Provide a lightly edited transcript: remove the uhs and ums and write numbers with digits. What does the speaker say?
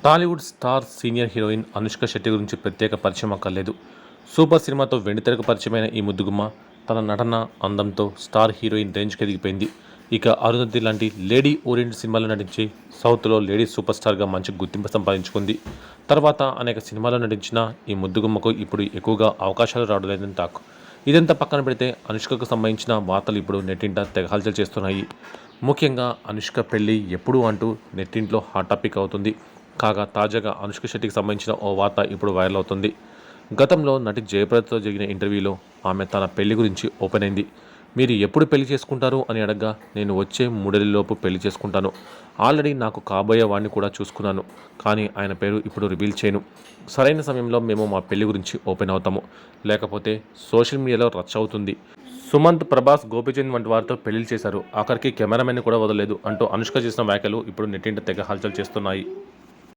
Tollywood star senior heroine Anushka Shetty గురించి ప్రత్యేక పరిచయం అక్కర్లేదు. సూపర్ సినిమాతో వెండితెరకు పరిచయమైన ఈ ముద్దుగుమ్మ తన నటన, అందంతో స్టార్ హీరోయిన్ రేంజ్కి ఎదిగిపోయింది. ఇక అరుంధతి లాంటి లేడీ ఓరియంటెడ్ సినిమాలో నటించి సౌత్లో లేడీ సూపర్ స్టార్గా మంచి గుర్తింపు సంపాదించుకుంది. తర్వాత అనేక సినిమాల్లో నటించిన ఈ ముద్దుగుమ్మకు ఇప్పుడు ఎక్కువగా అవకాశాలు రావడం లేదని టాక్. ఇదంతా పక్కన పెడితే అనుష్కకు సంబంధించిన వార్తలు ఇప్పుడు నెట్టింట తెగ హల్చల్ చేస్తున్నాయి. ముఖ్యంగా అనుష్క పెళ్లి ఎప్పుడు అంటూ నెట్టింట్లో హాట్ టాపిక్ అవుతుంది. కాగా తాజాగా అనుష్క శెట్టికి సంబంధించిన ఓ వార్త ఇప్పుడు వైరల్ అవుతుంది. గతంలో నటి జయప్రదతో జరిగిన ఇంటర్వ్యూలో ఆమె తన పెళ్లి గురించి ఓపెన్ అయింది. మీరు ఎప్పుడు పెళ్లి చేసుకుంటారు అని అడగ్గా, నేను వచ్చే 3 ఏళ్లలోపు పెళ్లి చేసుకుంటాను. ఆల్రెడీ నాకు కాబోయే వాడిని కూడా చూసుకున్నాను. కానీ ఆయన పేరు ఇప్పుడు రివీల్ చేయను. సరైన సమయంలో మేము మా పెళ్లి గురించి ఓపెన్ అవుతాము. లేకపోతే సోషల్ మీడియాలో రచ్చ అవుతుంది. సుమంత్, ప్రభాస్, గోపీచంద్ వంటి వారితో పెళ్లిళ్ళు చేశారు. ఆఖరికి కెమెరామెన్ కూడా వదలలేదు అంటూ అనుష్క చేసిన వ్యాఖ్యలు ఇప్పుడు నెట్టింట తెగ హల్చల్ చేస్తున్నాయి.